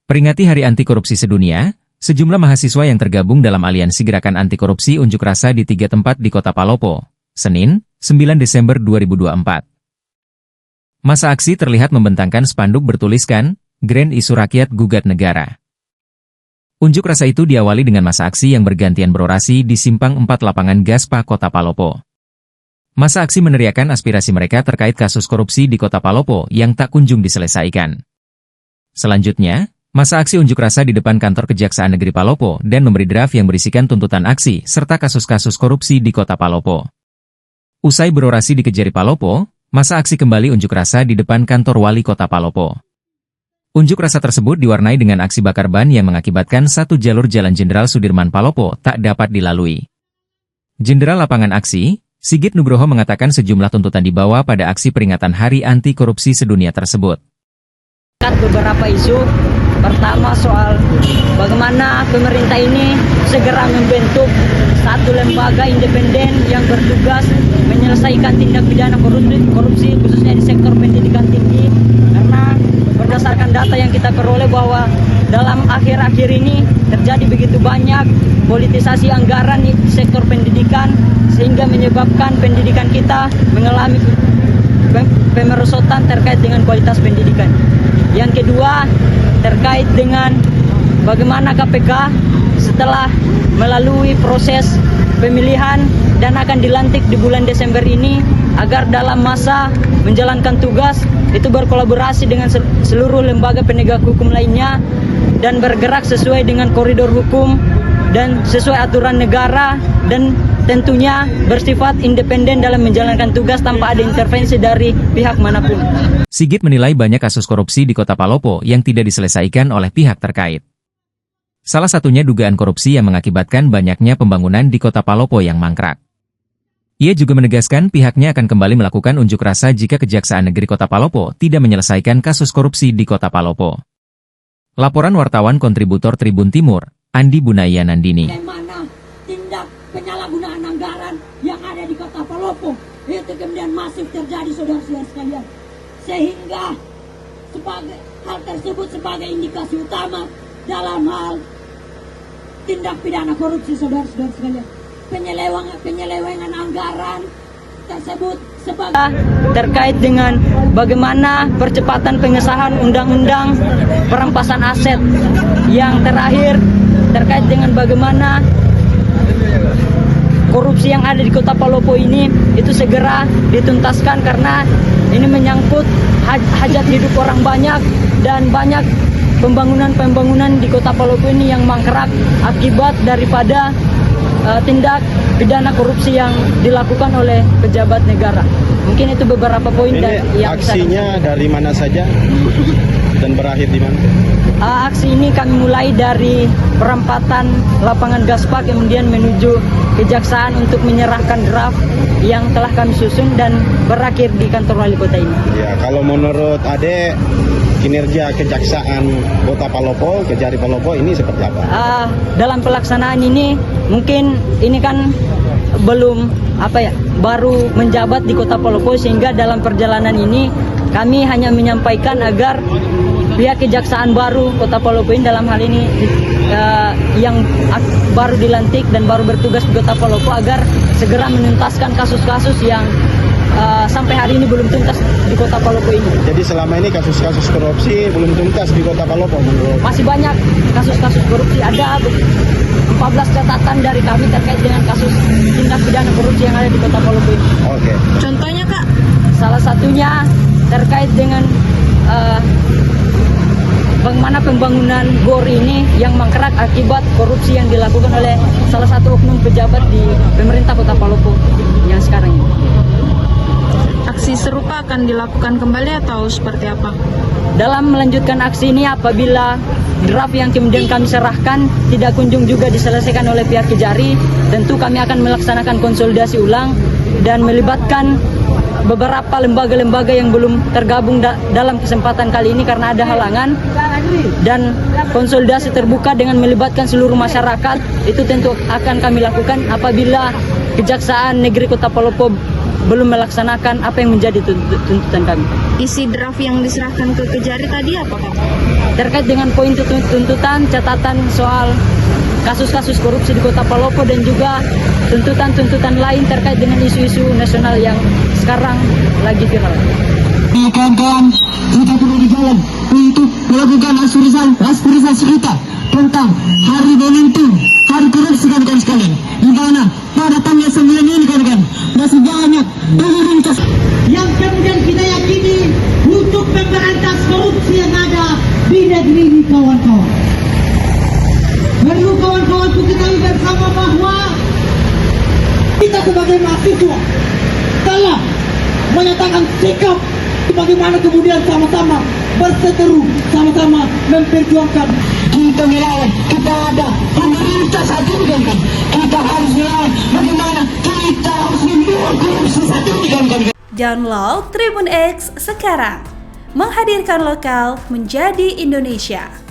Peringati Hari Anti Korupsi Sedunia, sejumlah mahasiswa yang tergabung dalam aliansi gerakan anti korupsi unjuk rasa di 3 tempat di Kota Palopo, Senin, 9 Desember 2024. Masa aksi terlihat membentangkan spanduk bertuliskan, Grand Isu Rakyat Gugat Negara. Unjuk rasa itu diawali dengan masa aksi yang bergantian berorasi di Simpang 4 Lapangan Gaspa Kota Palopo. Masa aksi meneriakan aspirasi mereka terkait kasus korupsi di Kota Palopo yang tak kunjung diselesaikan. Selanjutnya, masa aksi unjuk rasa di depan kantor Kejaksaan Negeri Palopo dan memberi draft yang berisikan tuntutan aksi serta kasus-kasus korupsi di Kota Palopo. Usai berorasi di Kejari Palopo, masa aksi kembali unjuk rasa di depan kantor Wali Kota Palopo. Unjuk rasa tersebut diwarnai dengan aksi bakar ban yang mengakibatkan satu jalur Jalan Jenderal Sudirman Palopo tak dapat dilalui. Jenderal Lapangan Aksi, Sigit Nugroho mengatakan sejumlah tuntutan dibawa pada aksi peringatan Hari Anti Korupsi Sedunia tersebut. Beberapa isu. Pertama soal bagaimana pemerintah ini segera membentuk satu lembaga independen yang bertugas menyelesaikan tindak pidana korupsi khususnya di sektor pendidikan tinggi, karena berdasarkan data yang kita peroleh bahwa dalam akhir-akhir ini terjadi begitu banyak politisasi anggaran di sektor pendidikan sehingga menyebabkan pendidikan kita mengalami pemerosotan terkait dengan kualitas pendidikan. Yang kedua, terkait dengan bagaimana KPK setelah melalui proses pemilihan dan akan dilantik di bulan Desember ini, agar dalam masa menjalankan tugas itu berkolaborasi dengan seluruh lembaga penegak hukum lainnya dan bergerak sesuai dengan koridor hukum dan sesuai aturan negara, dan tentunya bersifat independen dalam menjalankan tugas tanpa ada intervensi dari pihak manapun. Sigit menilai banyak kasus korupsi di Kota Palopo yang tidak diselesaikan oleh pihak terkait. Salah satunya dugaan korupsi yang mengakibatkan banyaknya pembangunan di Kota Palopo yang mangkrak. Ia juga menegaskan pihaknya akan kembali melakukan unjuk rasa jika Kejaksaan Negeri Kota Palopo tidak menyelesaikan kasus korupsi di Kota Palopo. Laporan wartawan kontributor Tribun Timur, Andi Bunaya Nandini. Bagaimana tindak penyalahgunaan anggaran yang ada di Kota Palopo itu kemudian masif terjadi, saudara-saudara sekalian, sehingga hal tersebut sebagai indikasi utama dalam hal tindak pidana korupsi, saudara-saudara sekalian. Penyelewengan anggaran tersebut sebagai terkait dengan bagaimana percepatan pengesahan undang-undang perampasan aset. Yang terakhir terkait dengan bagaimana korupsi yang ada di Kota Palopo ini itu segera dituntaskan, karena ini menyangkut hajat hidup orang banyak dan banyak pembangunan di Kota Palopo ini yang mangkrak akibat daripada tindak pidana korupsi yang dilakukan oleh pejabat negara. Mungkin itu beberapa poin yang aksinya dari mana saja dan berakhir di mana? Aksi ini kami mulai dari perampatan Lapangan Gaspa, kemudian menuju Kejaksaan untuk menyerahkan draft yang telah kami susun dan berakhir di kantor wali kota ini. Ya, kalau menurut Ade, kinerja Kejaksaan Kota Palopo, Kejari Palopo ini seperti apa? Dalam pelaksanaan ini, mungkin ini kan belum baru menjabat di Kota Palopo, sehingga dalam perjalanan ini kami hanya menyampaikan agar pihak Kejaksaan baru Kota Palopo ini, dalam hal ini yang baru dilantik dan baru bertugas di Kota Palopo, agar segera menuntaskan kasus-kasus yang sampai hari ini belum tuntas di Kota Palopo ini. Jadi selama ini kasus-kasus korupsi belum tuntas di Kota Palopo menurut? Masih banyak kasus-kasus korupsi, ada 14 catatan dari kami terkait dengan kasus tindak pidana korupsi yang ada di Kota Palopo ini. Oke. Contohnya, Kak? Salah satunya terkait dengan bagaimana pembangunan GOR ini yang mangkrak akibat korupsi yang dilakukan oleh salah satu oknum pejabat di pemerintah Kota Palopo yang sekarang ini. Aksi serupa akan dilakukan kembali atau seperti apa? Dalam melanjutkan aksi ini, apabila draft yang kemudian kami serahkan tidak kunjung juga diselesaikan oleh pihak Kejari, tentu kami akan melaksanakan konsolidasi ulang dan melibatkan beberapa lembaga-lembaga yang belum tergabung dalam kesempatan kali ini karena ada halangan, dan konsolidasi terbuka dengan melibatkan seluruh masyarakat itu tentu akan kami lakukan apabila Kejaksaan Negeri Kota Palopo belum melaksanakan apa yang menjadi tuntutan kami. isi draft yang diserahkan ke Kejari tadi apa, Kak? Terkait dengan poin tuntutan, catatan soal kasus-kasus korupsi di Kota Palopo dan juga tuntutan-tuntutan lain terkait dengan isu-isu nasional yang sekarang lagi viral. Kawan-kawan, kita perlu di jalan untuk melakukan aspirasi kita tentang hari momentum, hari korupsi kan sekalian. Di mana pada tanggal 9 ini kan masih banyak pemerintah yang kemudian kita yakini untuk memberantas korupsi yang ada di negeri ini, kawan-kawan. Perlu kawan-kawan untuk ketahui bersama bahwa kita sebagai mahasiswa telah menyatakan sikap bagaimana kemudian sama-sama berseteru, sama-sama memperjuangkan. Kita melawan, kita ada pemerintah satu kan. Kita harus melawan, bagaimana kita harus membuat korupsi satu kan. Download Tribun X sekarang, menghadirkan lokal menjadi Indonesia.